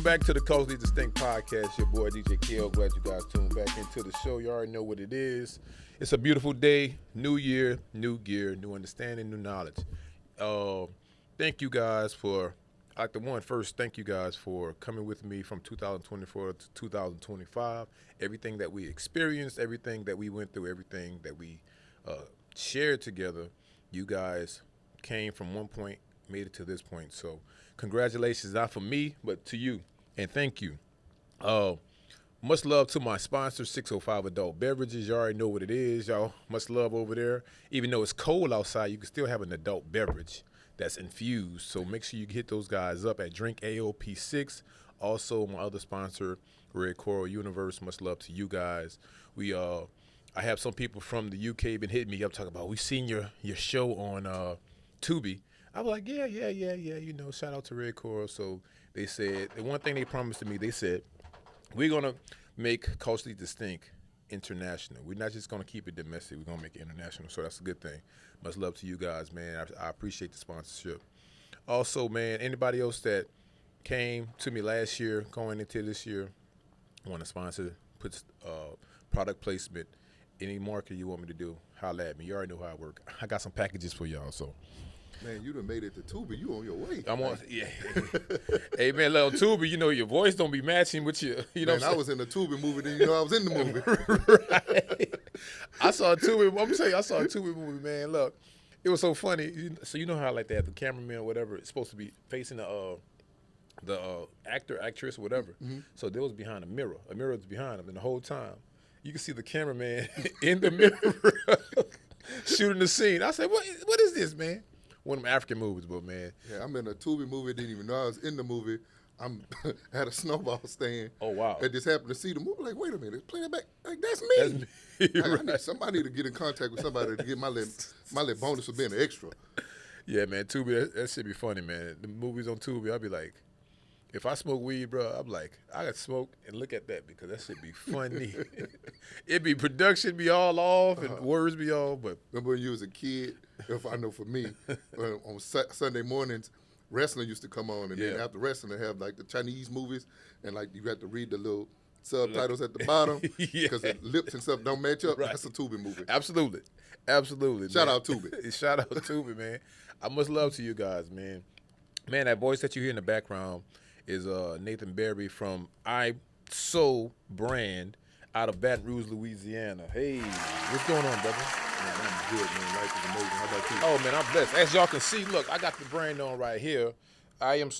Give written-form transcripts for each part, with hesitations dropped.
back to the Culturally Distinct Podcast. Your boy DJ Kale. Glad you guys tuned back into the show. You already know what it is. It's a beautiful day. New year, new gear, new understanding, new knowledge. Thank you guys for, thank you guys for coming with me from 2024 to 2025. Everything that we experienced, everything that we went through, everything that we shared together, you guys came from one point, made it to this point. So congratulations, not for me, but to you, and thank you. Much love to my sponsor, 605 Adult Beverages. You already know what it is, y'all. Much love over there. Even though it's cold outside, you can still have an adult beverage that's infused. So make sure you hit those guys up at Drink AOP6. Also, my other sponsor, Red Coral Universe. Much love to you guys. I have some people from the UK been hitting me up talking about, we seen your show on Tubi. I was like, yeah. You know, shout out to Red Coral. So they said, the one thing they promised to me, they said, we're going to make Culturally Distinct international. We're not just going to keep it domestic. We're going to make it international. So that's a good thing. Much love to you guys, man. I appreciate the sponsorship. Also, man, anybody else that came to me last year, going into this year, want to sponsor, put product placement, any market you want me to do, holla at me. You already know how I work. I got some packages for y'all, so. Man, you done made it to Tubi. You on your way. I'm on, yeah. Hey, man, little Tubi, you know, your voice don't be matching with you. You know, man, I was in the Tubi movie, then you know I was in the movie. Right. I saw a Tubi. I'm gonna tell you, I saw a Tubi movie, man. Look, it was so funny. So you know how like they have the cameraman or whatever, it's supposed to be facing the actor, actress, whatever. Mm-hmm. So they was behind a mirror. A mirror was behind them, and the whole time you can see the cameraman in the mirror shooting the scene. I said, what is this, man? One of them African movies, but man. Yeah, I'm in a Tubi movie. Didn't even know I was in the movie. I'm at a snowball stand. Oh wow! I just happened to see the movie. Like, wait a minute, play that back. Like, that's me. That's me. Right. I need somebody to get in contact with somebody to get my little bonus for being an extra. Yeah, man, Tubi, that should be funny, man. The movies on Tubi, I'll be like, if I smoke weed, bro, I'm like, I got smoke and look at that because that should be funny. It be production be all off and words be all, but. Remember when you was a kid? If I know for me, on Sunday mornings, wrestling used to come on, and then after wrestling, they have like the Chinese movies, and like you got to read the little subtitles at the bottom because the lips and stuff don't match up. Right. That's a Tubi movie. Absolutely. Shout out Tubi. Shout out Tubi, man. I much love to you guys, man. Man, that voice that you hear in the background is Nathan Berry from So brand out of Baton Rouge, Louisiana. Hey, what's going on, brother? Man, I'm good, man. Life is amazing. How about you? Oh man, I'm blessed. As y'all can see, look, I got the brand on right here. I'm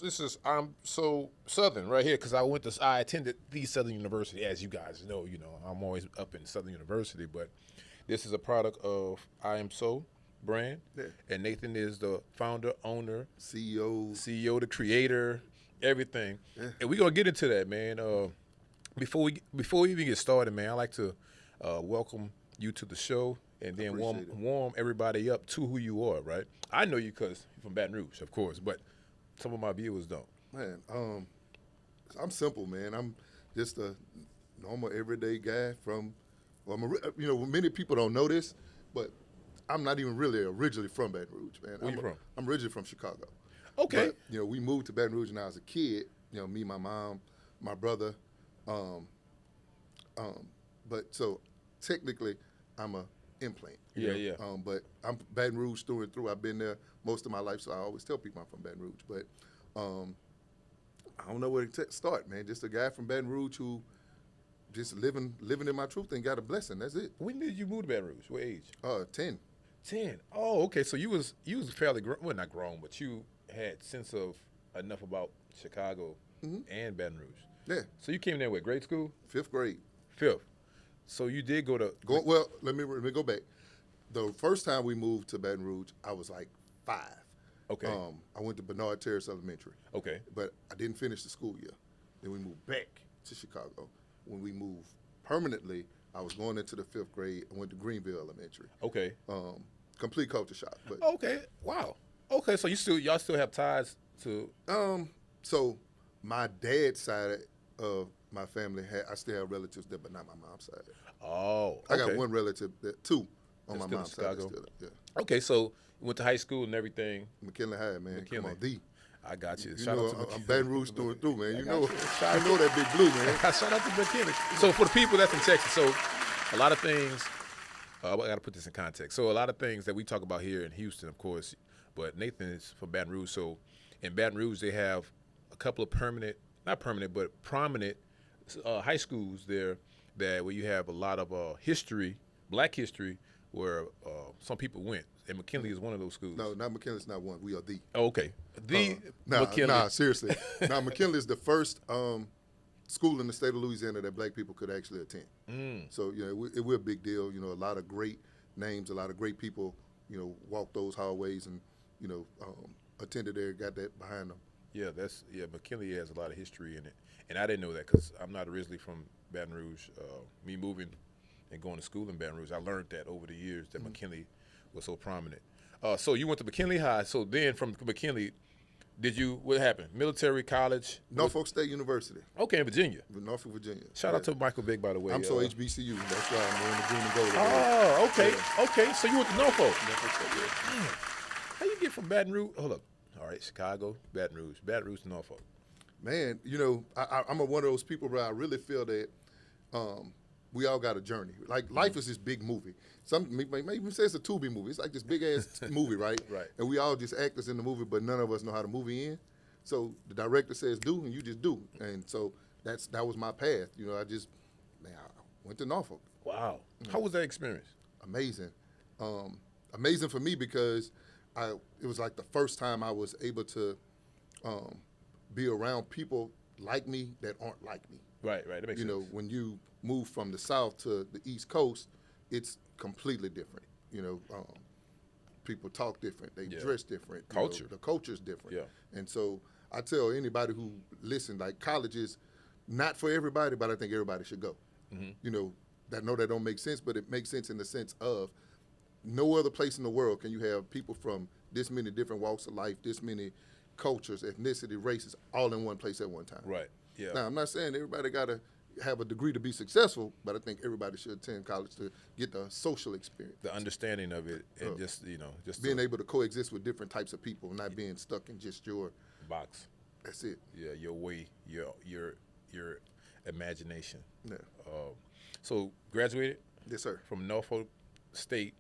so Southern right here because I attended the Southern University, as you guys know. You know, I'm always up in Southern University, but this is a product of I Am So brand, and Nathan is the founder, owner, CEO, the creator, everything. Yeah. And we're gonna get into that, man. Before we even get started, man, I like to welcome you to the show. And then warm everybody up to who you are, right? I know you because you're from Baton Rouge, of course, but some of my viewers don't. Man, I'm simple, man. I'm just a normal, everyday guy many people don't know this, but I'm not even really originally from Baton Rouge, man. Where you from? I'm originally from Chicago. Okay. But, we moved to Baton Rouge when I was a kid. Me, my mom, my brother. But so technically, I'm a implant. Yeah. But I'm Baton Rouge through and through. I've been there most of my life, so I always tell people I'm from Baton Rouge. But I don't know where to start, man. Just a guy from Baton Rouge who just living in my truth and got a blessing. That's it. When did you move to Baton Rouge? What age? 10. 10. Oh, okay. So you was fairly well, not grown, but you had sense of enough about Chicago and Baton Rouge. Yeah. So you came there with grade school? 5th grade. 5th. So you did go to well. Let me go back. The first time we moved to Baton Rouge, I was like 5. Okay. I went to Bernard Terrace Elementary. Okay. But I didn't finish the school year. Then we moved back to Chicago. When we moved permanently, I was going into the 5th grade. I went to Greenville Elementary. Okay. Complete culture shock. But okay. Wow. Okay. So y'all still have ties to. So my dad's side of my family I still have relatives there, but not my mom's side. Oh. Okay. I got one relative, two on that's my mom's Chicago. side. Still, yeah. Okay. So you went to high school and everything. McKinley High, man. McKinley. Come on, I got you. You Shout out know, to I'm McKinley. Baton Rouge through and through, man. I You got know, you. you know that big blue, man. Shout out to McKinley. So for the people that's in Texas, so a lot of things. I got to put this in context. So a lot of things that we talk about here in Houston, of course, but Nathan is from Baton Rouge. So in Baton Rouge, they have a couple of not permanent, but prominent high schools there where you have a lot of history, black history, where some people went. And McKinley is one of those schools. No, not McKinley's not one. We are the. Oh, okay. The Nah, McKinley. nah, seriously. Now, McKinley is the first school in the state of Louisiana that black people could actually attend. So, you know, we're a big deal. You know, a lot of great names, a lot of great people, you know, walked those hallways and, you know, attended there, got that behind them. Yeah, McKinley has a lot of history in it. And I didn't know that because I'm not originally from Baton Rouge. Me moving and going to school in Baton Rouge, I learned that over the years that McKinley was so prominent. So you went to McKinley High. So then from McKinley, what happened? Military, college? Norfolk State University. Okay, in Virginia. Norfolk, Virginia. Shout out to Michael Vick, by the way. I'm so HBCU. That's why I'm wearing the green and gold. Oh, okay. Yeah. Okay, so you went to Norfolk. Norfolk State, yeah. How you get from Baton Rouge? Hold up. All right, Chicago, Baton Rouge to Norfolk. Man, you know, I'm one of those people where I really feel that we all got a journey. Like, life is this big movie. Some may even say it's a Tubi movie. It's like this big-ass movie, right? Right. And we all just actors in the movie, but none of us know how the movie ends. So the director says do, and you just do. And so that was my path. You know, I went to Norfolk. Wow. How was that experience? Amazing. Amazing for me because it was like the first time I was able to be around people like me that aren't like me. Right, that makes sense. You know, when you move from the South to the East Coast, it's completely different. You know, people talk different, they dress different. Culture. You know, the culture's different. Yeah. And so I tell anybody who listen, like, college is not for everybody, but I think everybody should go. You know, that don't make sense, but it makes sense in the sense of no other place in the world can you have people from this many different walks of life, this many cultures, ethnicity, races, all in one place at one time. Right. Yeah. Now, I'm not saying everybody got to have a degree to be successful, but I think everybody should attend college to get the social experience. The understanding of it and just being able to coexist with different types of people, not being stuck in just your box. That's it. Yeah, your way, your imagination. Yeah. So graduated? Yes, sir. From Norfolk State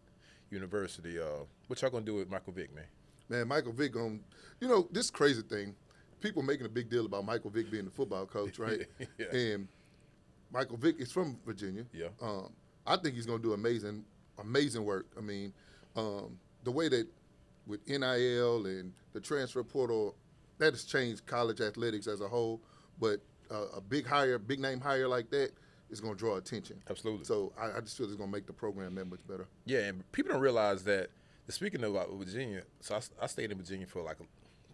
University. What y'all gonna do with Michael Vick, man? Man, Michael Vick, you know, this crazy thing, people making a big deal about Michael Vick being the football coach, right? Yeah. And Michael Vick is from Virginia. Yeah. I think he's going to do amazing work. I mean, the way that with NIL and the transfer portal, that has changed college athletics as a whole. But a big name hire like that is going to draw attention. Absolutely. So I just feel it's going to make the program that much better. Yeah, and people don't realize that. Speaking of Virginia, so I stayed in Virginia for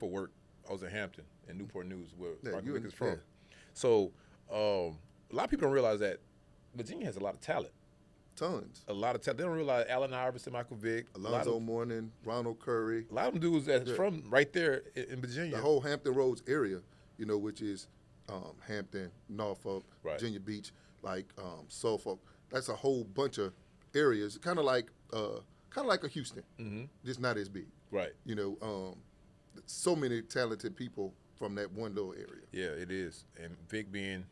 work. I was in Hampton in Newport News, where Michael Vick is from. Yeah. So a lot of people don't realize that Virginia has a lot of talent. Tons. A lot of talent. They don't realize Allen Iverson, Michael Vick, Alonzo Mourning, Ronald Curry. A lot of them dudes that's from right there in Virginia. The whole Hampton Roads area, you know, which is Hampton, Norfolk, Virginia Beach, like Suffolk. That's a whole bunch of areas, kind of like a Houston, just not as big. Right. You know, so many talented people from that one little area. Yeah, it is. And Vic being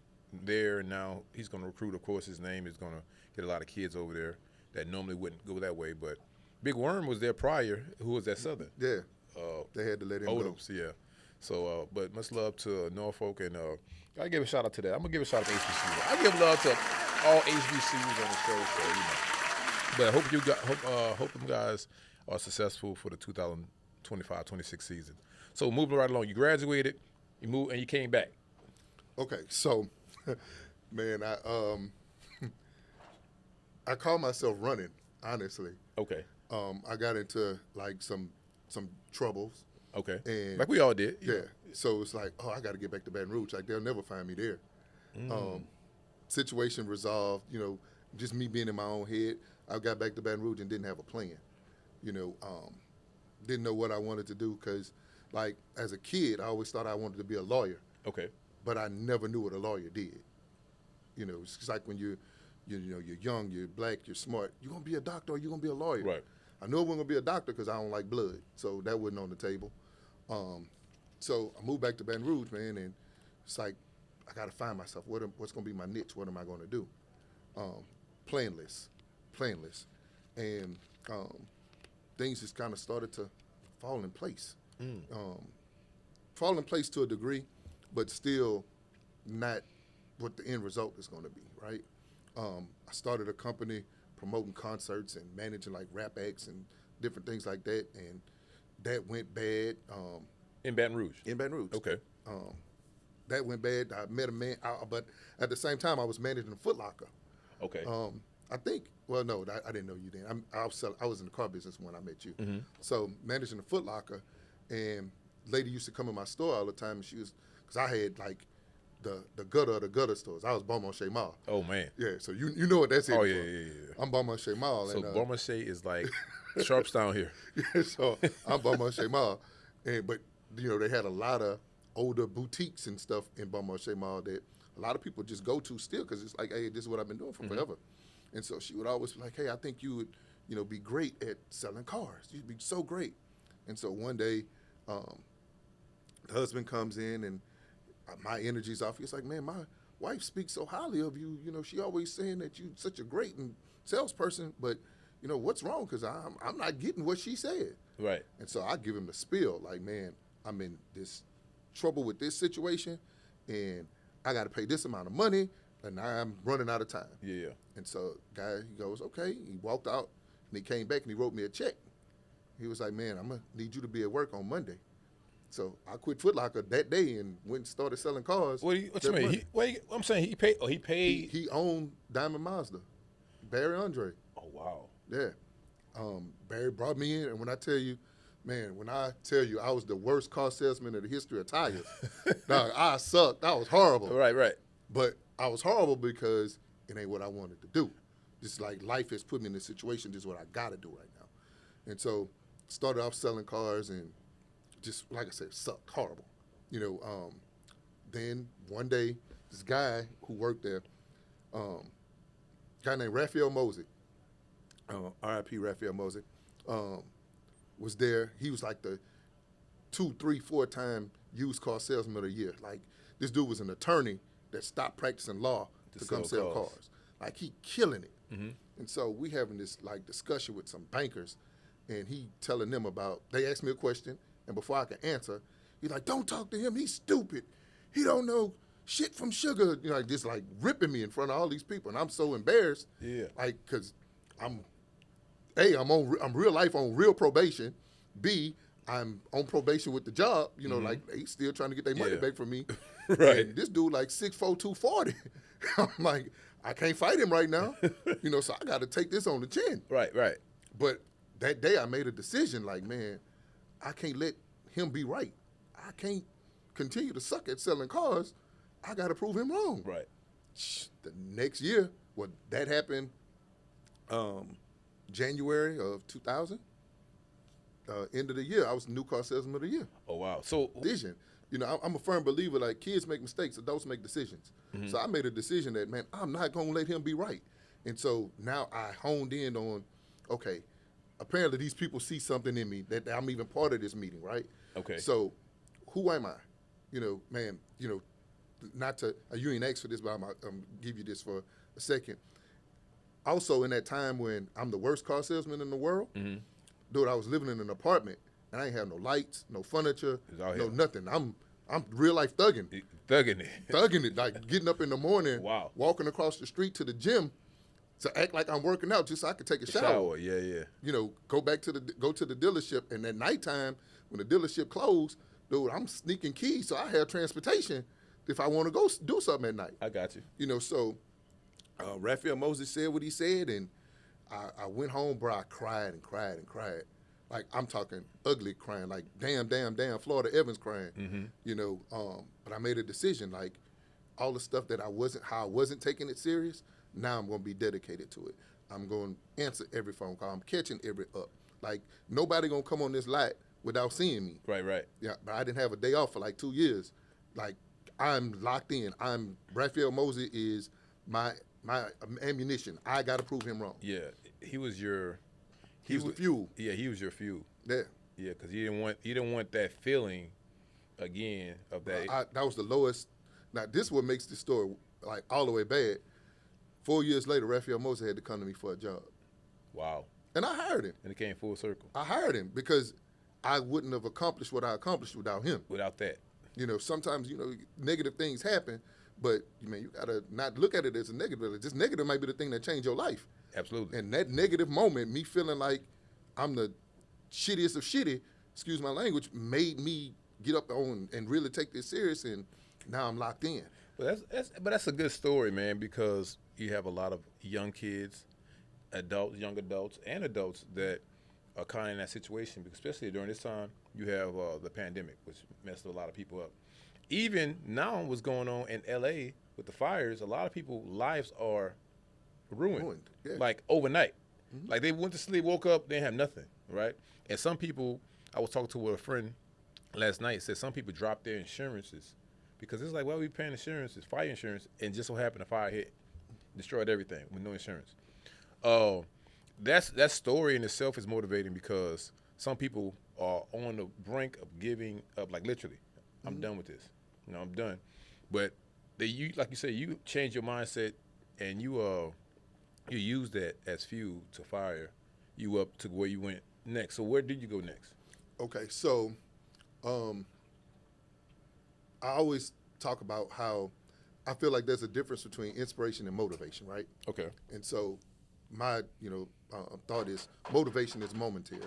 there now, he's going to recruit. Of course, his name is going to get a lot of kids over there that normally wouldn't go that way. But Big Worm was there prior, who was at Southern. Yeah. They had to let him Odoms, go. Yeah. So, but much love to Norfolk, and I give a shout out to that. I'm gonna give a shout out to HBCU. I give love to all HBCUs on the show. So, you know. But I hope them guys are successful for the 2025-26 season. So moving right along, you graduated, you moved, and you came back. Okay, so, man, I call myself running, honestly. Okay. I got into like some troubles. Okay. And like we all did. Yeah. So it's like, I got to get back to Baton Rouge. Like, they'll never find me there. Situation resolved, you know, just me being in my own head. I got back to Baton Rouge and didn't have a plan. You know, didn't know what I wanted to do because, like, as a kid, I always thought I wanted to be a lawyer. Okay. But I never knew what a lawyer did. You know, it's just like when you're young, you're black, you're smart. You're going to be a doctor or you're going to be a lawyer. Right. I knew I wasn't going to be a doctor because I don't like blood. So that wasn't on the table. So I moved back to Baton Rouge, man, and it's like I got to find myself. What's going to be my niche? What am I going to do? Playing list, and things just kind of started to fall in place. Fall in place to a degree, but still not what the end result is going to be, right? I started a company promoting concerts and managing like rap acts and different things like that, and that went bad. In Baton Rouge. In Baton Rouge. Okay. That went bad. I met a man, but at the same time, I was managing a Foot Locker. Okay. I think, well, no, I didn't know you then. I was in the car business when I met you. Mm-hmm. So managing a Foot Locker, and lady used to come in my store all the time, and she was, because I had like the gutter of the gutter stores. I was Beaumarchais Mall. Oh, man. Yeah, so you know what that's it. Oh, for. yeah. I'm Beaumarchais Mall. So and, Beaumarchais is like Sharpstown here. Yeah, so I'm Beaumarchais Mall. But, they had a lot of older boutiques and stuff in Beaumarchais Mall that a lot of people just go to still because it's like, hey, this is what I've been doing for forever. And so she would always be like, hey, I think you would, be great at selling cars. You'd be so great. And so one day, the husband comes in and my energy's off. He's like, man, my wife speaks so highly of you. She always saying that you're such a great salesperson, but, what's wrong? Because I'm not getting what she said. Right. And so I give him the spiel, like, man, I'm in this trouble with this situation, and I got to pay this amount of money, and I'm running out of time. Yeah. And so guy, he goes, okay. He walked out, and he came back, and he wrote me a check. He was like, man, I'm going to need you to be at work on Monday. So I quit Foot Locker that day and went and started selling cars. What you mean? I'm saying he paid. Oh, he paid. He owned Diamond Mazda, Barry Andre. Oh, wow. Yeah. Barry brought me in, and when I tell you, I was the worst car salesman in the history of tires. Dog, I sucked. I was horrible. Right. But I was horrible because it ain't what I wanted to do. Just like life has put me in this situation, this is what I got to do right now. And so started off selling cars and just, like I said, sucked, horrible. Then one day, this guy who worked there, guy named Raphael Mosey, R.I.P. Raphael Mosey, was there. He was like the 2, 3, 4 time used car salesman of the year. Like, this dude was an attorney that stopped practicing law to come sell cars. Like, he killing it. Mm-hmm. And so we having this like discussion with some bankers, and he telling them about, they asked me a question, and before I could answer, he's like, don't talk to him, he's stupid. He don't know shit from sugar. Just like ripping me in front of all these people. And I'm so embarrassed. Yeah. Like, because I'm real life on real probation. B, I'm on probation with the job. Like they still trying to get their money back from me. Right. And this dude like 6'4", 240. I'm like, I can't fight him right now. So I got to take this on the chin. Right. But that day I made a decision like, man, I can't let him be right. I can't continue to suck at selling cars. I got to prove him wrong. Right. The next year, that happened January of 2000. End of the year, I was the new car salesman of the year. Oh, wow. So Decision. I'm a firm believer, like, kids make mistakes, adults make decisions. Mm-hmm. So I made a decision that, man, I'm not going to let him be right. And so now I honed in on, okay, apparently these people see something in me that I'm even part of this meeting, right? Okay. So who am I? Man, not to, you ain't asked for this, but I'm going to give you this for a second. Also, in that time when I'm the worst car salesman in the world, mm-hmm. dude, I was living in an apartment, and I ain't have no lights, no furniture, no nothing. I'm real life thugging. Thugging it, like getting up in the morning, wow. Walking across the street to the gym to act like I'm working out just so I could take a shower. Yeah. Go to the dealership, and at nighttime when the dealership closed, dude, I'm sneaking keys so I have transportation if I want to go do something at night. I got you. So Raphael Moses said what he said, and I went home, bro. I cried and cried and cried. Like, I'm talking ugly crying, like, damn, Florida Evans crying, mm-hmm. But I made a decision, like, all the stuff that I wasn't taking it serious, now I'm going to be dedicated to it. I'm going to answer every phone call. I'm catching every up. Like, nobody going to come on this lot without seeing me. Right. Yeah, but I didn't have a day off for like 2 years. Like, I'm locked in. Raphael Mosey is my ammunition. I got to prove him wrong. Yeah, he was the fuel. Yeah, he was your fuel. Yeah. Yeah, because you didn't want that feeling again of that. That was the lowest. Now this is what makes this story like all the way bad. 4 years later, Raphael Mosey had to come to me for a job, Wow. and I hired him. And it came full circle. I hired him because I wouldn't have accomplished what I accomplished without him. Without that. Sometimes negative things happen, but you gotta not look at it as a negative. This negative might be the thing that changed your life. Absolutely. And that negative moment, me feeling like I'm the shittiest of shitty, excuse my language, made me get up on and really take this serious, and now I'm locked in. But that's a good story, man, because you have a lot of young kids, adults, young adults, and adults that are kind of in that situation, because especially during this time, you have the pandemic, which messed a lot of people up. Even now, what's going on in L.A. with the fires, a lot of people's lives are ruined. Yeah. Like overnight. Mm-hmm. Like they went to sleep, woke up, they didn't have nothing, right? And some people, I was talking to a friend last night, said some people dropped their insurances because it's like, why are we paying insurance? It's fire insurance, and just so happened a fire hit, destroyed everything with no insurance. That story in itself is motivating because some people are on the brink of giving up, like literally, I'm done with this. I'm done. But like you say, you change your mindset and you use that as fuel to fire you up to where you went next. So where did you go next? Okay, so I always talk about how I feel like there's a difference between inspiration and motivation, right? Okay. And so my thought is motivation is momentary,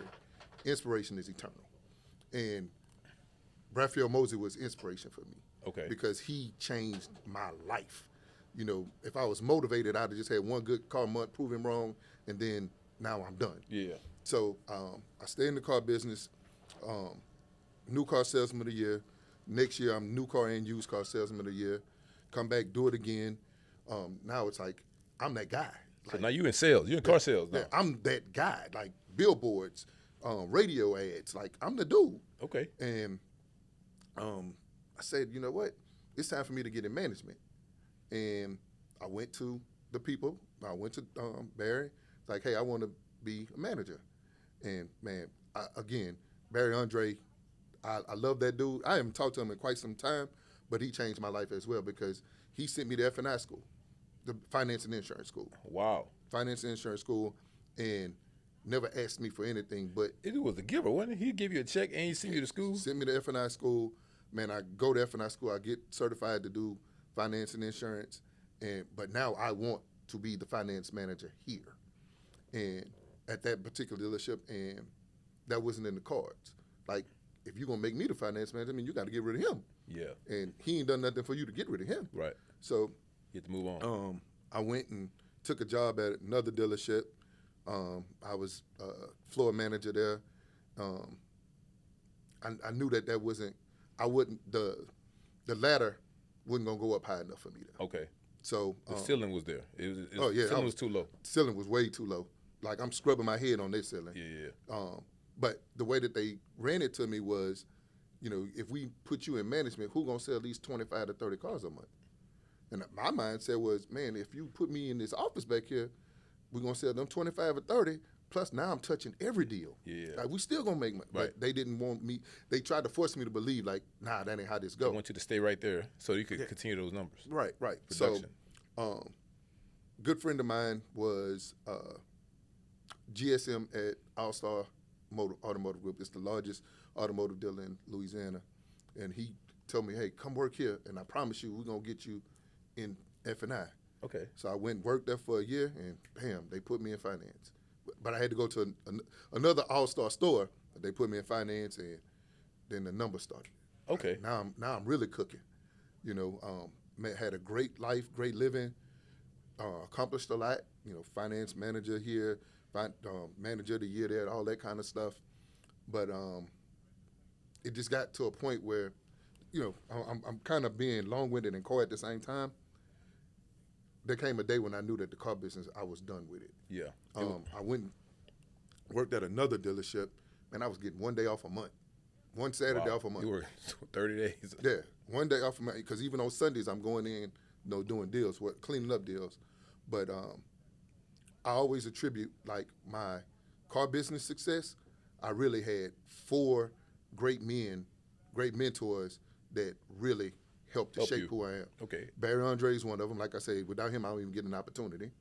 inspiration is eternal. And Raphael Mosey was inspiration for me. Okay. Because he changed my life. If I was motivated, I'd have just had one good car month, prove him wrong, and then now I'm done. Yeah. So I stay in the car business, new car salesman of the year. Next year, I'm new car and used car salesman of the year. Come back, do it again. Now it's like, I'm that guy. So now you in sales. You're in car sales now. Yeah, I'm that guy. Like billboards, radio ads. Like, I'm the dude. Okay. And I said, you know what? It's time for me to get in management. And I went to the people. I went to Barry. Like, hey, I want to be a manager. And, man, again, Barry Andre, I love that dude. I haven't talked to him in quite some time, but he changed my life as well because he sent me to F&I school, the finance and insurance school. Wow. Finance and insurance school, and never asked me for anything. But it was a giver, wasn't he? He'd give you a check and he sent you to school? Sent me to F&I school. Man, I go to F&I school. I get certified to do finance and insurance. But now I want to be the finance manager here. And at that particular dealership, and that wasn't in the cards. Like, if you're going to make me the finance manager, you got to get rid of him. Yeah. And he ain't done nothing for you to get rid of him. Right. So you have to move on. I went and took a job at another dealership. I was floor manager there. I knew that wasn't, the ladder wasn't going to go up high enough for me there. Okay. So the ceiling was there. Ceiling was too low. Ceiling was way too low. Like, I'm scrubbing my head on this ceiling. Yeah. But the way that they ran it to me was, if we put you in management, who gonna sell at least 25 to 30 cars a month? And my mindset was, man, if you put me in this office back here, we're gonna sell them 25 or 30. Plus, now I'm touching every deal. Yeah. Like, we still gonna make money. Right. But they didn't want me. They tried to force me to believe, like, nah, that ain't how this goes. I want you to stay right there so you could continue those numbers. Right. Production. So, good friend of mine was GSM at All-Star Automotive Group. It's the largest automotive dealer in Louisiana. And he told me, hey, come work here, and I promise you we're going to get you in F&I. Okay. So I went and worked there for a year, and bam, they put me in finance. But I had to go to another All-Star store. They put me in finance, and then the numbers started. Okay. Now I'm really cooking. Had a great life, great living, accomplished a lot. Finance manager here, manager of the year there, all that kind of stuff. But it just got to a point where, I'm kind of being long-winded and coy at the same time. There came a day when I knew that the car business, I was done with it. Yeah. I went and worked at another dealership, and I was getting one day off a month. One Saturday off a month. You were 30 days. Yeah, one day off a month. Because even on Sundays, I'm going in, doing deals, cleaning up deals. But I always attribute, like, my car business success. I really had 4 great men, great mentors that really helped to Help shape you. who I am. Okay. Barry Andre is one of them. Like I say, without him, I don't even get an opportunity.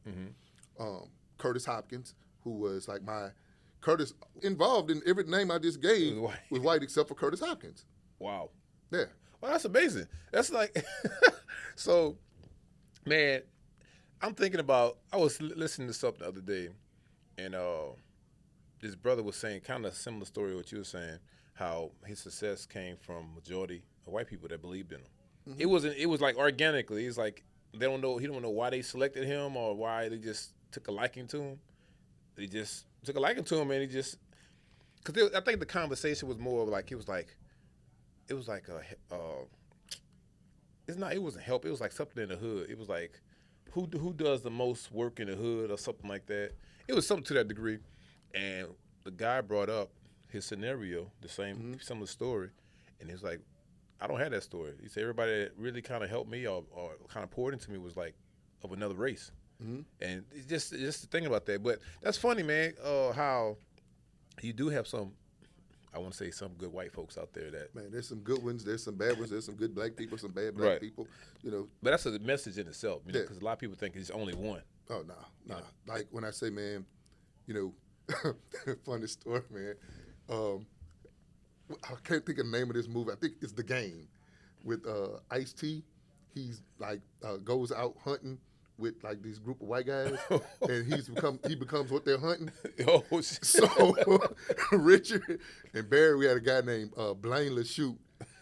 Curtis Hopkins, who was like Curtis involved in every name I just gave was white except for Curtis Hopkins. Wow. Yeah. Well, that's amazing. That's like, so, man, I'm thinking about, I was listening to something the other day, and this brother was saying kind of a similar story to what you were saying, how his success came from majority of white people that believed in him. It was like organically. It's like he don't know why they selected him or why they just took a liking to him. They just took a liking to him, and because I think the conversation was more of like, it was like it wasn't help. It was like something in the hood. It was like, who does the most work in the hood or something like that. It was something to that degree, and the guy brought up his scenario, the same similar story, and he was like, I don't have that story. He said everybody that really kind of helped me or kind of poured into me was like of another race, and it's just thinking about that. But that's funny, man. How you do have some. I want to say some good white folks out there that. Man, there's some good ones. There's some bad ones. There's some good black people. Some bad black people. You know. But that's a message in itself, you know, because a lot of people think it's only one. Oh no. Like when I say, man, you know, funny story, man. I can't think of the name of this movie. I think it's The Game with Ice-T. He's like goes out hunting with like this group of white guys, and he becomes what they're hunting. Oh, shit. So Richard and Barry, we had a guy named Blaine LeChute,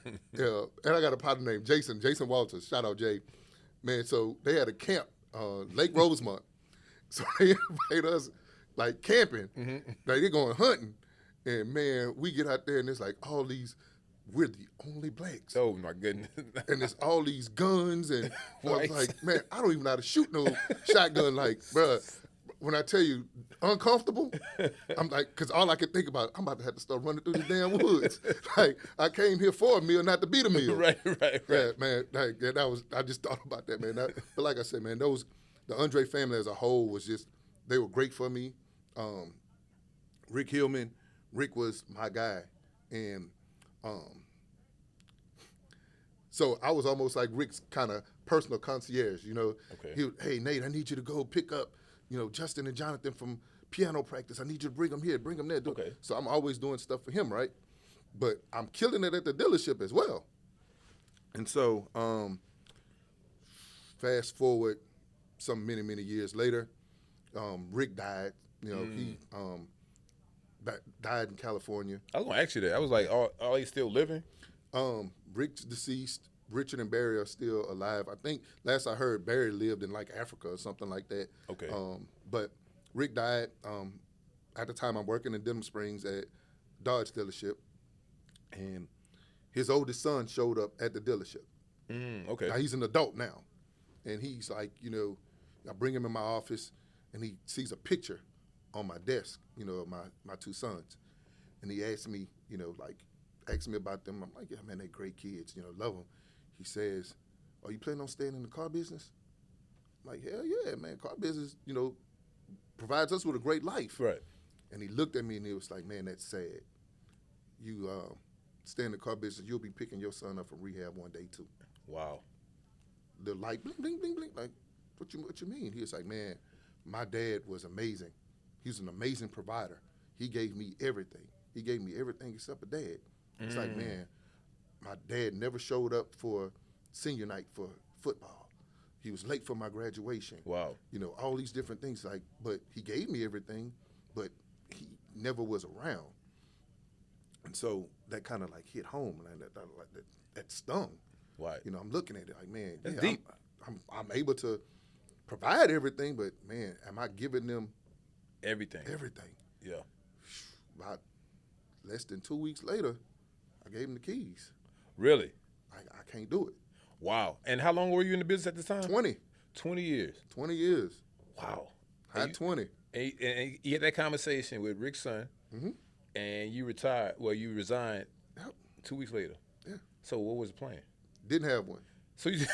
and I got a partner named Jason Walters. Shout out Jay, man. So they had a camp, Lake Rosemont. So they invite us like camping. Like they're going hunting, and man, we get out there and it's like all these. We're the only blacks. Oh my goodness! And there's all these guns, and I was Whites. like, man, I don't even know how to shoot no shotgun. Like, bruh, when I tell you uncomfortable, I'm like, because all I can think about, I'm about to have to start running through the damn woods. Like, I came here for a meal, not to beat a meal. Right. Yeah, man. Like, that was. I just thought about that, man. But like I said, man, the Andre family as a whole was just, they were great for me. Rick Hillman, Rick was my guy, and. So I was almost like Rick's kind of personal concierge, you know. Okay. Hey, Nate, I need you to go pick up, you know, Justin and Jonathan from piano practice. I need you to bring them here, bring them there. Okay. So I'm always doing stuff for him, right? But I'm killing it at the dealership as well. And so fast forward some many years later, Rick died. You know, he died in California. I was gonna ask you that. I was like, are they still living? Rick's deceased. Richard and Barry are still alive. I think last I heard, Barry lived in like Africa or something like that. Okay. But Rick died at the time I'm working in Denham Springs at Dodge dealership, and his oldest son showed up at the dealership. Okay. Now he's an adult now, and he's like, you know, I bring him in my office, and he sees a picture on my desk, you know, of my two sons, and he asked me, you know, like. Asked me about them. I'm like, yeah, man, they're great kids, you know, love them. He says, are you planning on staying in the car business? I'm like, hell yeah, man, car business, you know, provides us with a great life. Right. And he looked at me and he was like, man, that's sad. You stay in the car business, you'll be picking your son up from rehab one day too. Wow. The light, bling, bling, bling, bling, like, what you mean? He was like, man, my dad was amazing. He was an amazing provider. He gave me everything. He gave me everything except a dad. It's like, man, my dad never showed up for senior night for football. He was late for my graduation. Wow. You know, all these different things. Like, but he gave me everything, but he never was around. And so that kind of like hit home, and that stung. Right. You know, I'm looking at it like, man, That's deep. I'm able to provide everything, but man, am I giving them Everything. Yeah. About less than 2 weeks later, I gave him the keys. Really? I can't do it. Wow. And how long were you in the business at the time? 20. 20 years. 20 years. Wow. High 20. And you had that conversation with Rick's son, and you retired. Well, you resigned 2 weeks later. Yeah. So what was the plan? Didn't have one. So you,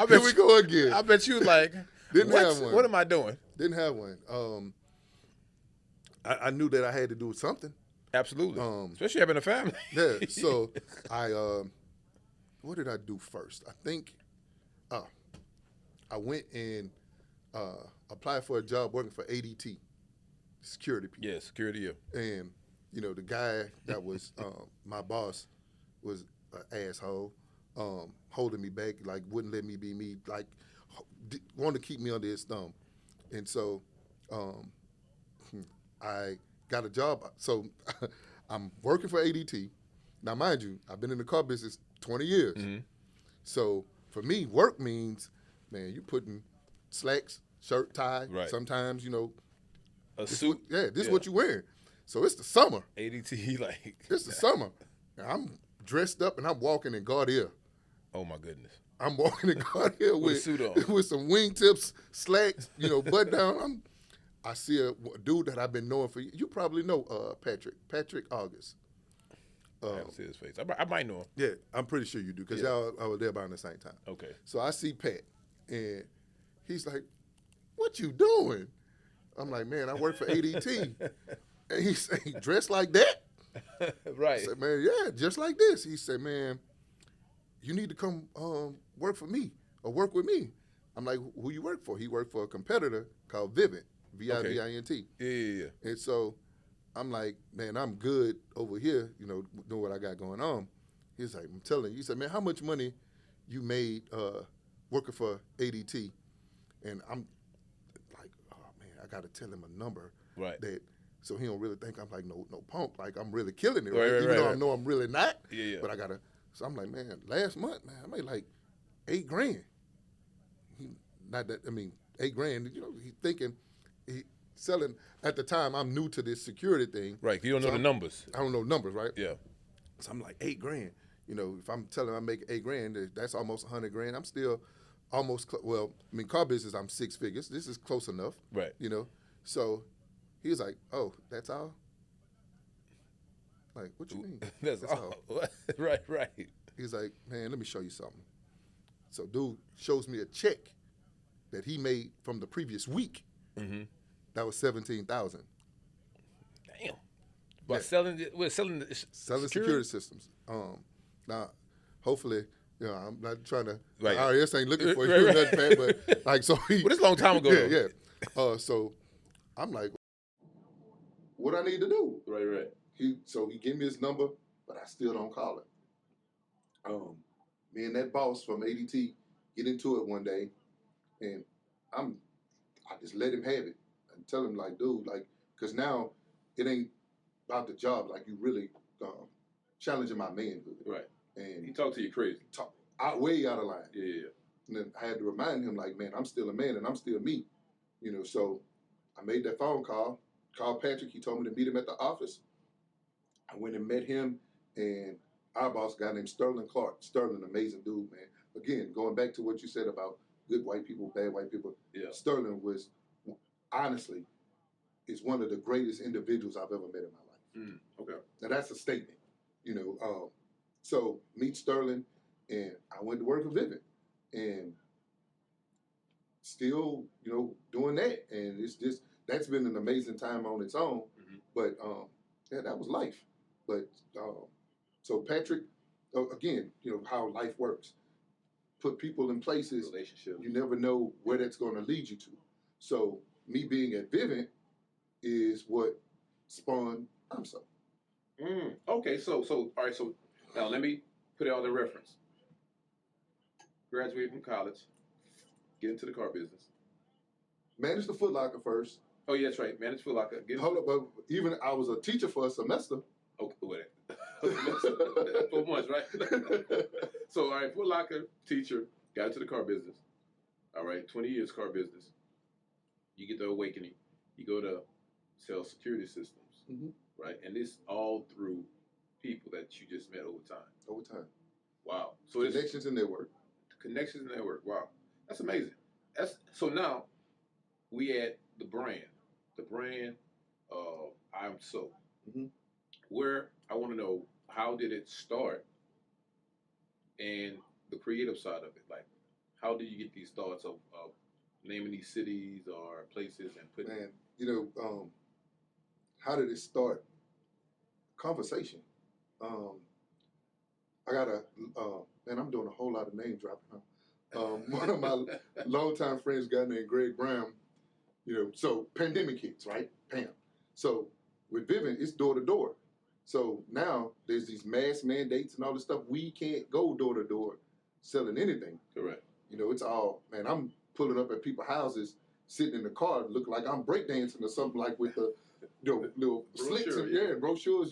Here we go again. I bet you like, Didn't have one. What am I doing? Didn't have one. I knew that I had to do something. Absolutely. Um, Especially having a family. yeah. So I, what did I do first? I think, I went and applied for a job working for ADT, security people. Yeah, security. Yeah. And the guy that was my boss was an asshole, holding me back, like wouldn't let me be me, like wanted to keep me under his thumb. And so um, I got a job. So I'm working for ADT. Now, mind you, I've been in the car business 20 years. Mm-hmm. So for me, work means, man, you putting slacks, shirt, tie. Right. Sometimes, A suit. this is what you wearing. So it's the summer. ADT, like. It's the summer. And I'm dressed up and I'm walking in Gaudier. Oh my goodness. I'm walking in Gaudier With a suit on. with some wingtips, slacks, button down. I see a dude that I've been knowing for. You probably know Patrick August. I haven't seen his face. I might know him. Yeah, I'm pretty sure you do because y'all I was there about the same time. Okay. So I see Pat, and he's like, "What you doing?" I'm like, "Man, I work for ADT." And he said, "Dressed like that?" Right. I said, "Man, yeah, just like this." He said, "Man, you need to come work for me or work with me." I'm like, "Who you work for?" He worked for a competitor called Vivint, Vivint. Yeah. And so I'm like, "Man, I'm good over here, know what I got going on." He's like, "I'm telling you." He said, "Man, how much money you made working for ADT?" And I'm like, "Oh man, I got to tell him a number." Right. That so he don't really think I'm like no punk, like I'm really killing it, Right, right? right, Even right, though I right. know I'm really not. Yeah. But I gotta. So I'm like, man, last month, man, I made like $8,000. Not that I mean $8,000. He thinking he selling at the time. I'm new to this security thing. Right. You don't know the numbers. I don't know numbers, right? Yeah. So I'm like $8,000. If I'm telling him I make $8,000, that's almost $100,000. I'm still almost car business. I'm six figures. This is close enough. Right. So he was like, "Oh, that's all." Like, what you mean? That's all. Right. He's like, "Man, let me show you something." So dude shows me a check that he made from the previous week. Mm-hmm. That was $17,000. Damn. But selling security systems. Now, hopefully, I'm not trying to. Right. The IRS ain't looking for you Right. nothing bad, but like so he. But it's a long time ago. Yeah. So I'm like, what I need to do? Right. He gave me his number, but I still don't call it. Me and that boss from ADT get into it one day, and I just let him have it and tell him like, dude, like, because now it ain't about the job, like you really challenging my manhood. Right. And He talked to you crazy. Way out of line. Yeah. And then I had to remind him like, man, I'm still a man and I'm still me. So I made that phone call, called Patrick. He told me to meet him at the office. I went and met him and our boss, a guy named Sterling Clark. Sterling, amazing dude, man. Again, going back to what you said about good white people, bad white people. Yeah. Sterling was, honestly, is one of the greatest individuals I've ever met in my life. Okay. Now that's a statement, So meet Sterling, and I went to work for Vivint, and still, doing that, and it's just that's been an amazing time on its own. Mm-hmm. But that was life. But so Patrick, again, how life works. Put people in places. Relationship. You never know where that's going to lead you to. So me being at Vivint is what spawned AMSO. Okay, so all right, so now let me put it on the reference. Graduated from college, get into the car business. Managed the Foot Locker first. Oh, yeah, that's right. Managed Foot Locker. Hold up, but even I was a teacher for a semester. Okay, wait. 4 months, right? So, all right, Foot Locker, teacher, got into the car business. All right, 20 years car business. You get the awakening. You go to sell security systems, right? And this all through people that you just met over time. Over time. Wow. So connections in network. Connections in network. Wow. That's amazing. So now we at the brand of I'm So. Mm-hmm. Where I want to know, how did it start and the creative side of it? Like, how did you get these thoughts of naming these cities or places and putting? Man, how did it start? conversation. I got and I'm doing a whole lot of name dropping. One of my longtime friends, a guy named Greg Brown, so pandemic hits, right? Pam. So with Vivint, it's door to door. So now there's these mask mandates and all this stuff. We can't go door to door selling anything. Correct. It's all, man, I'm pulling up at people's houses, sitting in the car, looking like I'm breakdancing or something, like with the little slicks and brochures,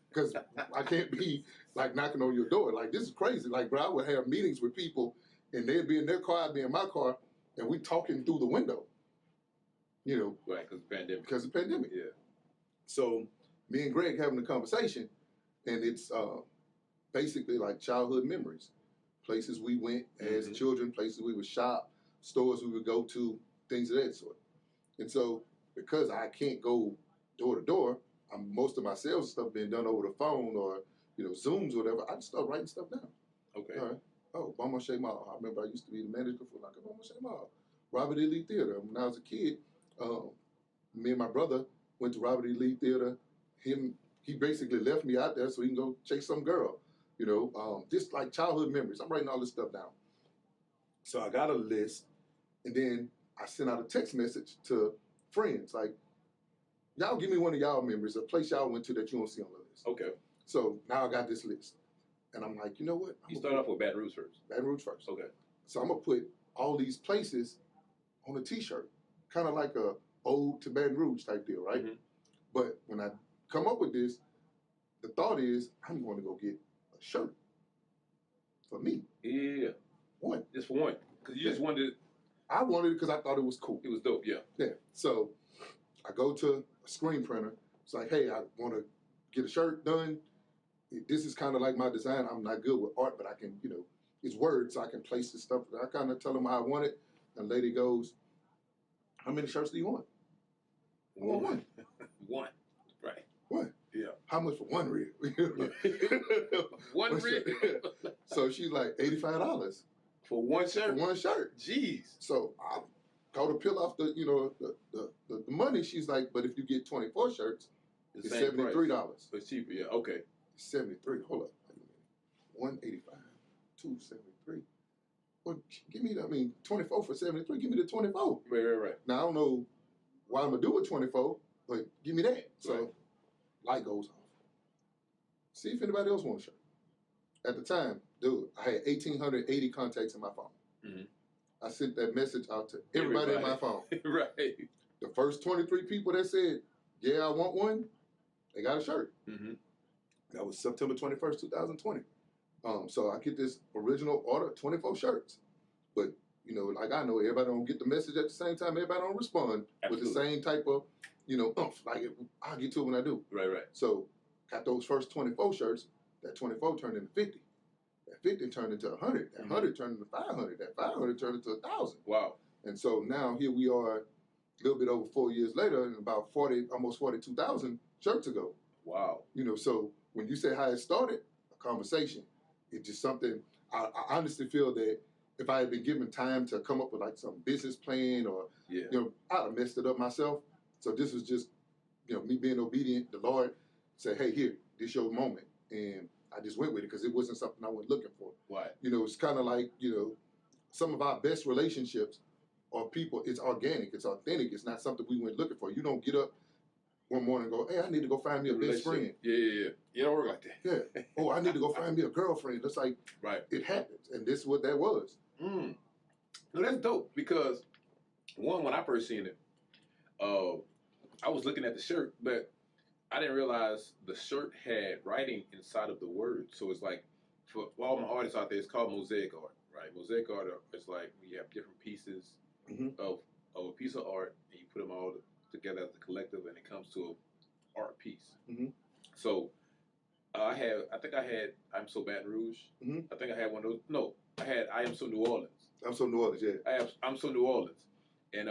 because I can't be like knocking on your door. Like, this is crazy. Like, bro, I would have meetings with people and they'd be in their car, I'd be in my car, and we talking through the window. Right, because of the pandemic. Because of the pandemic. Yeah. So me and Greg having a conversation, and it's basically like childhood memories. Places we went as children, places we would shop, stores we would go to, things of that sort. And so because I can't go door to door, most of my sales stuff being done over the phone or, Zooms or whatever, I just start writing stuff down. Okay. All right. Oh, Beaumarchais Mall. I remember I used to be the manager for like a Beaumarchais Mall. Robert E. Lee Theater. When I was a kid, me and my brother went to Robert E. Lee Theater. He basically left me out there so he can go chase some girl. Just like childhood memories. I'm writing all this stuff down. So I got a list, and then I sent out a text message to friends like, y'all give me one of y'all memories, a place y'all went to that you don't see on the list. Okay. So now I got this list. And I'm like, you know what? You start off with Baton Rouge first. Baton Rouge first. Okay. So I'm going to put all these places on a T-shirt, kind of like a ode to Baton Rouge type deal, right? But when I come up with this, the thought is I'm going to go get a shirt for me. Yeah. One. Just for one. Because you just wanted it. I wanted it because I thought it was cool. It was dope, yeah. Yeah. So I go to a screen printer. It's like, hey, I want to get a shirt done. This is kind of like my design. I'm not good with art, but I can, it's words, so I can place this stuff. I kind of tell them how I want it. And the lady goes, how many shirts do you want? I want one. One. Right. One. Yeah. How much for one rib? One rib? So she's like, $85. For one shirt? For one shirt. Jeez. So I go to peel off the the money. She's like, but if you get 24 shirts, it's $73. It's cheaper, yeah. Okay. 73. Hold up. 185. 273. Well, give me 24 for 73. Give me the 24. Right. Now I don't know what I'm gonna do with 24, but give me that. So light goes off. See if anybody else wants a shirt. At the time, dude, I had 1,880 contacts in my phone. I sent that message out to everybody in my phone. Right. The first 23 people that said, yeah, I want one, they got a shirt. That was September 21st, 2020. So I get this original order, 24 shirts. But, like I know everybody don't get the message at the same time. Everybody don't respond with the same type of, oomph. Like, I'll get to it when I do. Right. So got those first 24 shirts. That 24 turned into 50. That 50 turned into 100. That 100 turned into 500. That 500 turned into 1,000. Wow. And so now here we are a little bit over 4 years later and about almost 42,000 shirts ago. Wow. So when you say how it started, a conversation, it's just something, I honestly feel that if I had been given time to come up with like some business plan or, I'd have messed it up myself. So this was just, me being obedient, the Lord said, hey, here, this your moment. And I just went with it because it wasn't something I went looking for. Right. It's kind of like, some of our best relationships are people, it's organic, it's authentic. It's not something we went looking for. You don't get up one morning and go, hey, I need to go find me a best friend. Yeah. You don't work like that. Yeah. Oh, I need to go find me a girlfriend. It's like, it happens. And this is what that was. No, that's dope because, one, when I first seen it, I was looking at the shirt, but I didn't realize the shirt had writing inside of the word. So it's like, for all my artists out there, it's called Mosaic Art, right? Mosaic Art is like you have different pieces of a piece of art, and you put them all together as a collective, and it comes to an art piece. So I think I had I'm So Baton Rouge. I think I had one of those. No, I had I Am So New Orleans. I'm So New Orleans, yeah. I'm So New Orleans. And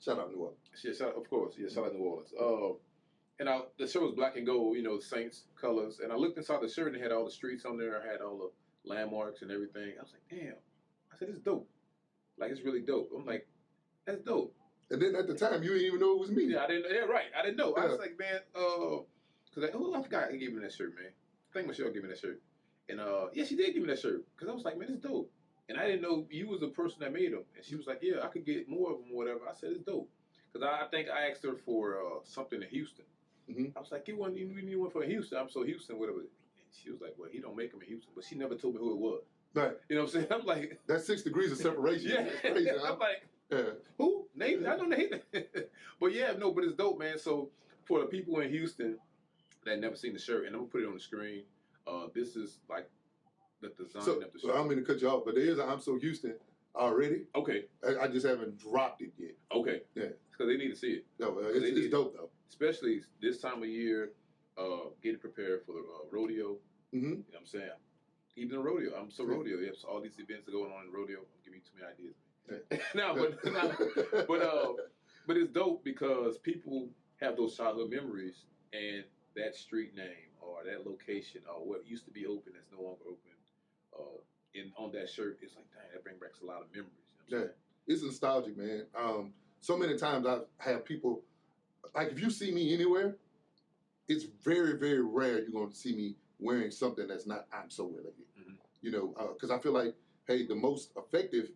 shout out New Orleans. Yeah, of course. Yeah, shout out New Orleans. And the shirt was black and gold, Saints colors. And I looked inside the shirt and it had all the streets on there. I had all the landmarks and everything. I was like, damn. I said, it's dope. Like, it's really dope. I'm like, that's dope. And then at the time, you didn't even know it was me. Yeah, I didn't. Yeah, right. I didn't know. I was like, man, Cause I forgot who gave me that shirt, man. I think Michelle gave me that shirt, and yeah, she did give me that shirt. Cause I was like, man, it's dope, and I didn't know you was the person that made them. And she was like, yeah, I could get more of them, or whatever. I said it's dope, cause I think I asked her for something in Houston. I was like, you need one for Houston. I'm so Houston, whatever. And she was like, well, he don't make them in Houston, but she never told me who it was. Right. You know what I'm saying? I'm like, that's 6 degrees of separation. yeah. That's crazy, huh? I'm like, Yeah. who? Nathan? I know Nathan. But yeah, no, but it's dope, man. So for the people in Houston that never seen the shirt, and I'm gonna put it on the screen. This is like the design of the shirt. I don't mean to cut you off, but there is an I'm So Houston already. Okay. I just haven't dropped it yet. Okay. Yeah. Because they need to see it. No, it's dope though. Especially this time of year, getting prepared for the rodeo. Mm-hmm. You know what I'm saying? Even the rodeo. I'm so rodeo. Yep. So all these events are going on in rodeo. I'm giving you too many ideas. No, but it's dope because people have those childhood memories, and that street name or that location or what used to be open that's no longer open, on that shirt, it's like, dang, that brings back a lot of memories. You know what I'm saying? It's nostalgic, man. So many times I've had people, like if you see me anywhere, it's very, very rare you're going to see me wearing something that's not I'm So related. Mm-hmm. You know, because I feel like, hey, the most effective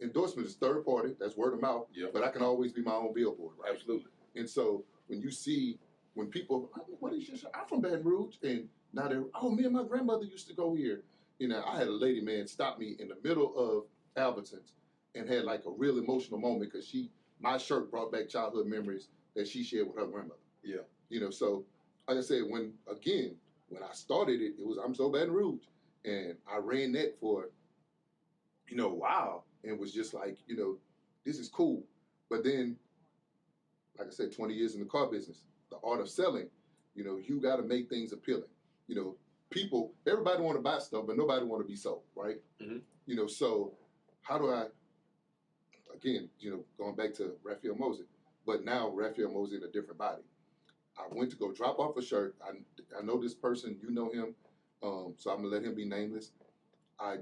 endorsement is third party. That's word of mouth. Yep. But I can always be my own billboard, right? Absolutely. And so when people, what is your shirt? I'm from Baton Rouge, and now they're, oh, me and my grandmother used to go here. You know, I had a lady, man, stop me in the middle of Albertsons and had like a real emotional moment because my shirt brought back childhood memories that she shared with her grandmother. Yeah. You know, so like I said, when I started it, it was I'm So Baton Rouge, and I ran that for, a while, and was just like, this is cool. But then, like I said, 20 years in the car business, the art of selling, you got to make things appealing. Everybody want to buy stuff, but nobody want to be sold, right? Mm-hmm. So how do I, again, going back to Raphael Mosey, but now Raphael Mosey in a different body. I went to go drop off a shirt. I know this person, you know him, so I'm gonna let him be nameless. I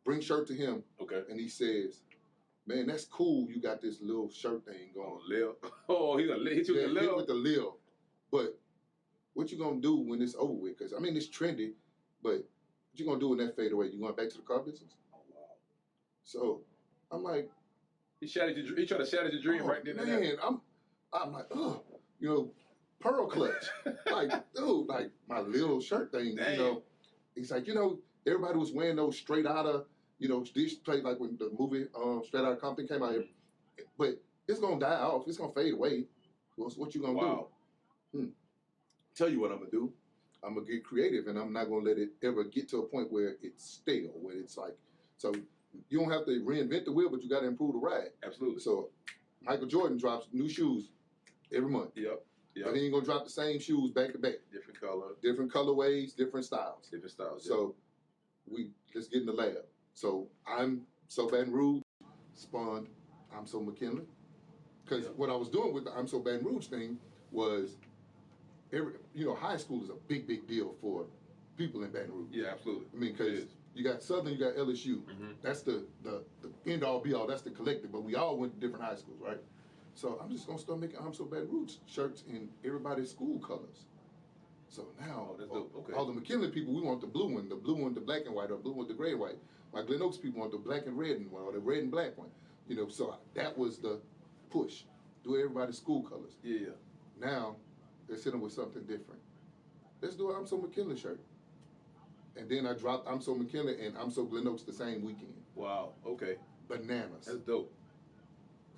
bring shirt to him, okay, and he says, "Man, that's cool. You got this little shirt thing going." Lil. Oh, he's gonna hit you with the Lil. With the Lil. But what you gonna do when it's over with? Because it's trendy, but what you gonna do when that fade away? You going back to the car business? Oh wow. So I'm like, he tried to shatter your dream right then and there. Man, I'm like, pearl clutch. Like, dude, like my little shirt thing, Dang. He's like, everybody was wearing those straight out of, dish plate, like when the movie Straight Outta Compton came out here. But it's gonna die off, it's gonna fade away. What you gonna do? Tell you what I'm gonna do. I'm gonna get creative, and I'm not gonna let it ever get to a point where it's stale, where it's like, so you don't have to reinvent the wheel, but you gotta improve the ride. Absolutely. So Michael Jordan drops new shoes every month. Yep. But he ain't gonna drop the same shoes back to back. Different color. Different colorways, different styles. Different styles. So let's get in the lab. So I'm So Baton Rouge spawned I'm So McKinley. Because what I was doing with the I'm So Baton Rouge thing was high school is a big, big deal for people in Baton Rouge. Yeah, absolutely. I mean, because you got Southern, you got LSU. Mm-hmm. That's the end all be all. That's the collective. But we all went to different high schools, right? So I'm just gonna start making I'm So Baton Rouge shirts in everybody's school colors. So now, all the McKinley people, we want the blue one, the black and white, or blue one, the gray and white. My Glen Oaks people want the black and red one, or the red and black one. So that was the push. Do everybody's school colors. Yeah. Now, let's hit them with something different. Let's do an I'm So McKinley shirt. And then I dropped I'm So McKinley and I'm So Glen Oaks the same weekend. Wow, okay. Bananas. That's dope.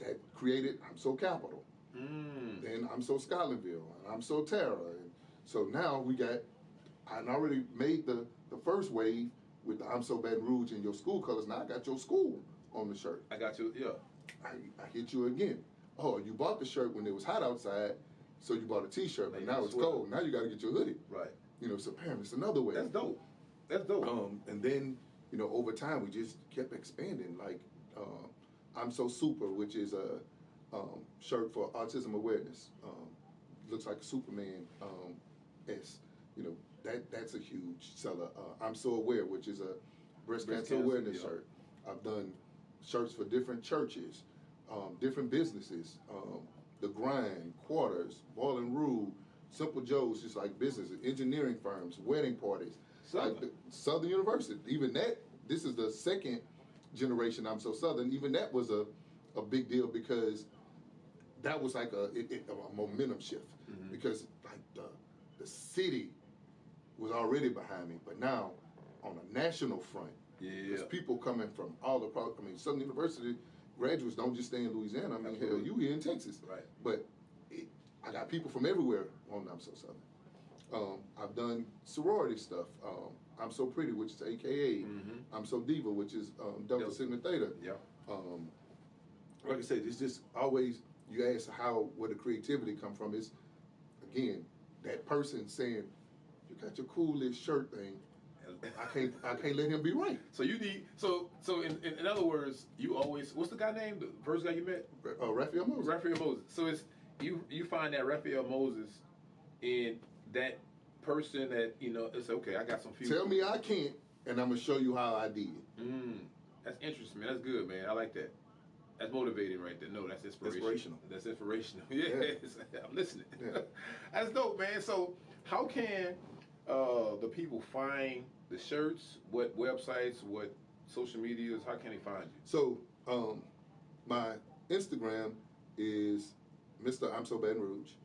That created I'm So Capital. Then I'm So Scotlandville, and I'm So Tara. And so now I already made the first wave with the I'm So Baton Rouge in your school colors. Now I got your school on the shirt. I got you, yeah. I hit you again. Oh, you bought the shirt when it was hot outside, so you bought a t-shirt, but now it's cold. Now you got to get your hoodie. Right. So apparently it's another way. That's dope. That's dope. And then, over time we just kept expanding. Like, I'm So Super, which is a shirt for autism awareness. Looks like a Superman S. That's a huge seller. I'm So Aware, which is a breast cancer awareness shirt. I've done shirts for different churches, different businesses, The Grind, Quarters, Ball and Rule, Simple Joe's, just like businesses, engineering firms, wedding parties, Southern. like Southern University. Even that, this is the second generation I'm So Southern. Even that was a big deal because that was like a momentum shift because like the city was already behind me, but now on a national front, there's people coming from all across. I mean, Southern University graduates don't just stay in Louisiana. I mean, hell, you here in Texas, right? But I got people from everywhere on I'm So Southern. I've done sorority stuff. I'm So Pretty, which is AKA. I'm So Diva, which is Delta Sigma Theta. Yeah. Like I said, it's just always, you ask where the creativity come from. It's, again, that person saying, you got your coolest shirt thing. I can't let him be right. So you need, so in other words, you always, what's the guy name, the first guy you met? Raphael Moses. Raphael Moses. So it's, you find that Raphael Moses in that person that, you know, it's okay, I got some future. Tell me I can't, and I'm going to show you how I did it. That's interesting, man. That's good, man. I like that. That's motivating right there. No, that's inspirational. That's inspirational. Yes, I'm listening. Yeah. That's dope, man. So how can the people find the shirts? What websites, what social medias, how can they find you? So my Instagram is Mr. I'm So Baton Rouge.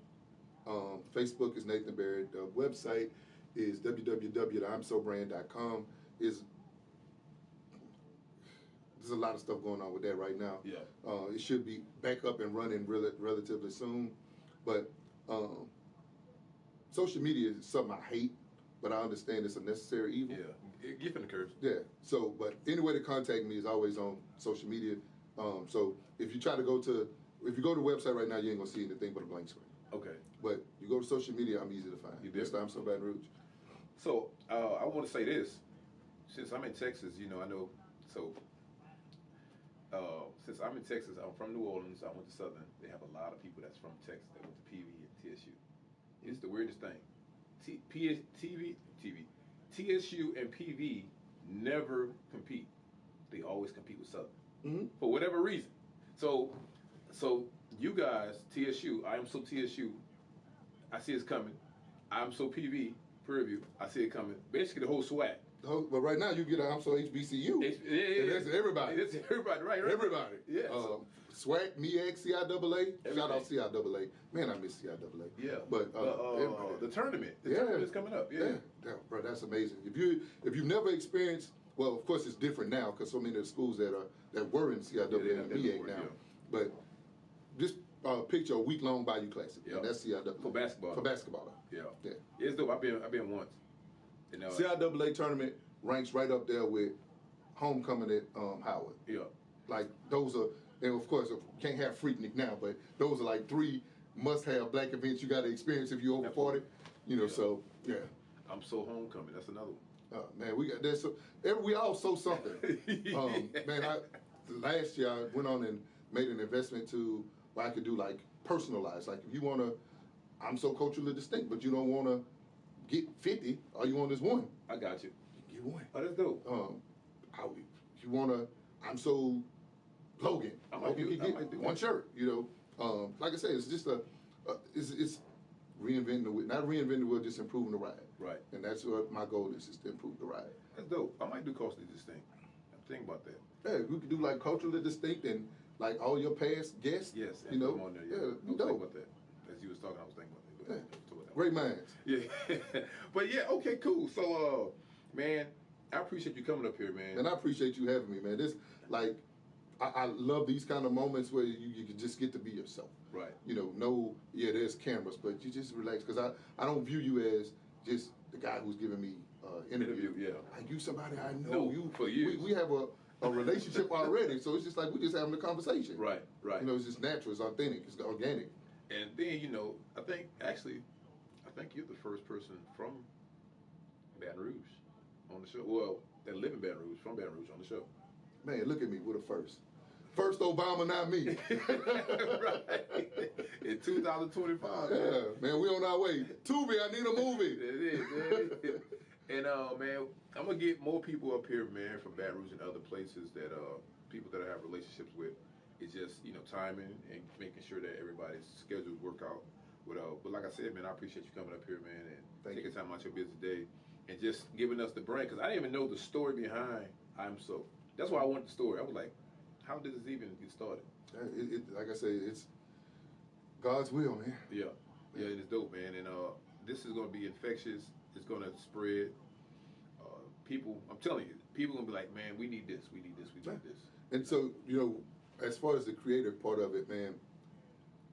Facebook is Nathan Barrett. The website is www.imsobrand.com. There's a lot of stuff going on with that right now. Yeah. It should be back up and running relatively soon. But social media is something I hate, but I understand it's a necessary evil. Yeah. Gift and the curse. Yeah. So, but any way to contact me is always on social media. So if you try to if you go to the website right now, you ain't gonna see anything but a blank screen. Okay. But you go to social media, I'm easy to find. Mr. I'm So Baton Rouge. So I want to say this. Since I'm in Texas, you know, I know, so since I'm in Texas, I'm from New Orleans, I went to Southern. They have a lot of people that's from Texas that went to PV and TSU. It's the weirdest thing. TSU and PV never compete. They always compete with Southern for whatever reason. So you guys, TSU, I am so TSU. I see it's coming. I'm so PV, Prairie View. I see it coming. Basically, the whole swag. But right now, you get an I'm So HBCU. And that's everybody. That's everybody, right? Everybody. Yeah. SWAC, MEAG, CIAA. Shout out CIAA. Man, I miss CIAA. Yeah. But the tournament. The tournament is coming up. Yeah. Bro, that's amazing. If you've never experienced, well, of course it's different now because so many of the schools that were in CIAA and MEAG now. But just picture a week-long Bayou Classic. Yeah. And that's CIAA. For basketball. For basketball. Yeah. Yeah. It's dope. I've been once. You know, CIAA tournament ranks right up there with homecoming at Howard. Yeah. Like those are, and of course can't have Freaknik now, but those are like 3 must-have black events you got to experience if you're over 40. You know, so yeah. I'm So Homecoming. That's another one. Man, we got that. So we all so something. Man, last year I went on and made an investment to where I could do like personalized. Like if you want to, I'm so culturally distinct, but you don't want to get 50, all you want is 1. I got you. Get 1. Oh, that's dope. If you want to, I'm so Logan. Logan can get 1 shirt. You know, like I said, it's just it's reinventing the wheel. Not reinventing the wheel, just improving the ride. Right. And that's what my goal is to improve the ride. That's dope. I might do culturally distinct. I'm thinking about that. Yeah, we could do like culturally distinct and like all your past guests. Yes. You know, put 'em on there, yeah, I was thinking dope. about that. As you was talking, I was thinking about that. Great minds. Yeah. But yeah, okay, cool. So, man, I appreciate you coming up here, man. And I appreciate you having me, man. This, like, I love these kind of moments where you can just get to be yourself. Right. You know, there's cameras, but you just relax. Because I don't view you as just the guy who's giving me interview. Yeah. Like, you somebody I know. No, you for years. We have a relationship already, so it's just like we just having a conversation. Right. You know, it's just natural, it's authentic, it's organic. And then, you know, I think you're the first person from Baton Rouge on the show. Well, that live in Baton Rouge, from Baton Rouge on the show. Man, look at me, we're the first. First Obama, not me. Right. In 2025. Yeah, man, we on our way. Tubi, I need a movie. It is. And, man, I'm going to get more people up here, man, from Baton Rouge and other places that people that I have relationships with. It's just, you know, timing and making sure that everybody's schedules work out. But like I said, man, I appreciate you coming up here, man, and Thank taking you. time out your busy day and just giving us the brand. Because I didn't even know the story behind I'm So. That's why I wanted the story. I was like, how did this even get started? Like I say, it's God's will, man. Yeah, yeah, it's dope, man. And this is gonna be infectious. It's gonna spread. People, I'm telling you, people gonna be like, man, we need this, we need this, we need this. And so, as far as the creative part of it, man,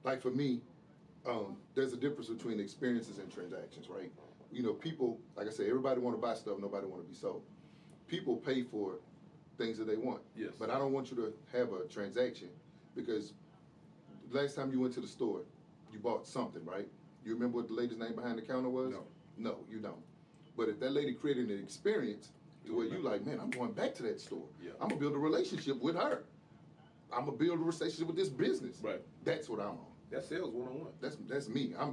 like for me, there's a difference between experiences and transactions, right? People, like I say, everybody want to buy stuff, nobody want to be sold. People pay for things that they want. Yes. But I don't want you to have a transaction because last time you went to the store, you bought something, right? You remember what the lady's name behind the counter was? No. No, you don't. But if that lady created an experience to where you like, man, I'm going back to that store. Yeah. I'm gonna build a relationship with her. I'm gonna build a relationship with this business. Right. That's what I'm on. That's sales 101. That's me. I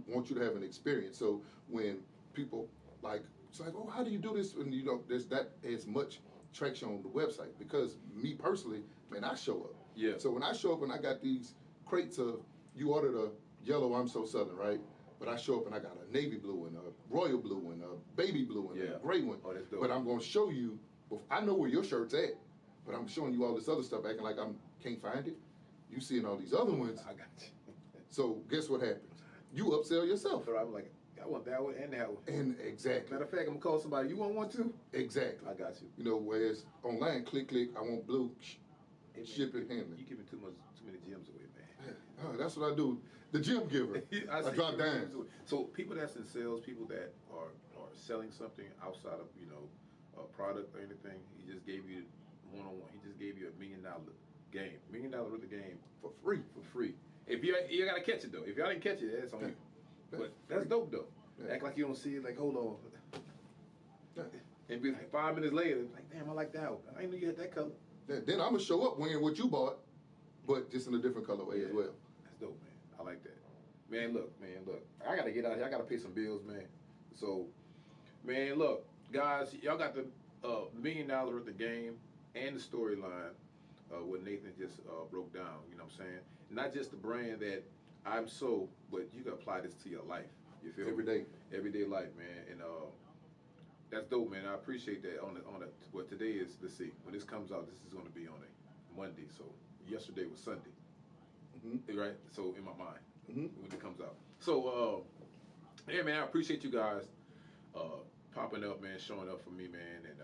want you to have an experience. So when people like, it's like, oh, how do you do this? And there's that as much traction on the website because me personally, man, I show up. Yeah. So when I show up and I got these crates of, you ordered a yellow I'm So Southern, right? But I show up and I got a navy blue and a royal blue and a baby blue and a gray one. Oh, that's dope. But I'm gonna show you. I know where your shirt's at, but I'm showing you all this other stuff, acting like I can't find it. You seeing all these other ones. I got you. So guess what happens? You upsell yourself. So I'm like, I want that one and that one. And exactly. Matter of fact, I'm gonna call somebody. You want one too? Exactly. I got you. Whereas online, click, I want blue, Hey, man, ship it, handling. You giving too many gems away, man. Oh, that's what I do. The gym giver. I see drop you dimes. So people that's in sales, people that are selling something outside of a product or anything, he just gave you one-on-one. He just gave you $1 million game, $1 million worth of game For free. For free. If you gotta catch it though. If y'all didn't catch it, that's on you. But that's dope though. Yeah. Act like you don't see it. Like hold on. Yeah. And be like 5 minutes later, like damn, I like that one. I didn't know you had that color. Then I'm gonna show up wearing what you bought, but just in a different colorway as well. That's dope, man. I like that. Man, look. I gotta get out here. I gotta pay some bills, man. So, man, look, guys, y'all got the $1 million worth of game and the storyline. What Nathan just broke down. You know what I'm saying? Not just the brand that I'm so, but you can apply this to your life. You feel Every me? day. Everyday life, man. And that's dope, man. I appreciate that. What today is, let's see, when this comes out, this is going to be on a Monday. So yesterday was Sunday, right? So in my mind, when it comes out. So, yeah, man, I appreciate you guys popping up, man, showing up for me, man. And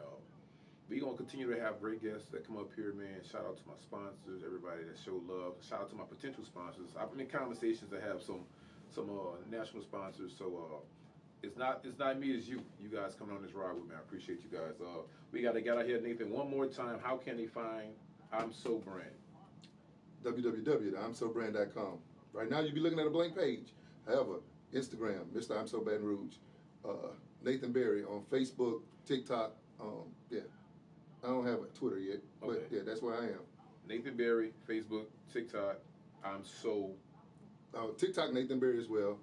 we going to continue to have great guests that come up here, man. Shout out to my sponsors, everybody that show love. Shout out to my potential sponsors. I've been in conversations to have some national sponsors. So, it's not me, it's you. You guys coming on this ride with me. I appreciate you guys. We got to get out here, Nathan, one more time. How can they find I'm So Brand? www.imsobrand.com. Right now, you'll be looking at a blank page. However, Instagram, Mr. I'm So Baton Rouge. Nathan Berry on Facebook, TikTok. Yeah, I don't have a Twitter yet, but yeah, that's where I am. Nathan Berry, Facebook, TikTok. I'm So. TikTok, Nathan Berry as well.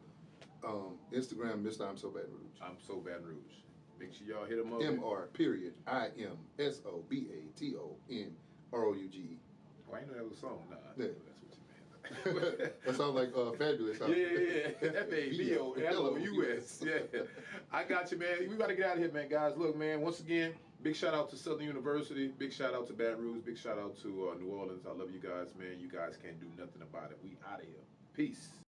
Instagram, Mr. I'm So Baton Rouge. I'm So Baton Rouge. Make sure y'all hit him up. MR period IMSOBATONROUGE. Why you know that was a song? Nah, Yeah. That's what you meant. That sounds like Fabulous. Huh? Yeah. FABOLOUS. Yeah. I got you, man. We got to get out of here, man, guys. Look, man, once again, big shout out to Southern University. Big shout out to Baton Rouge. Big shout out to New Orleans. I love you guys, man. You guys can't do nothing about it. We out of here. Peace.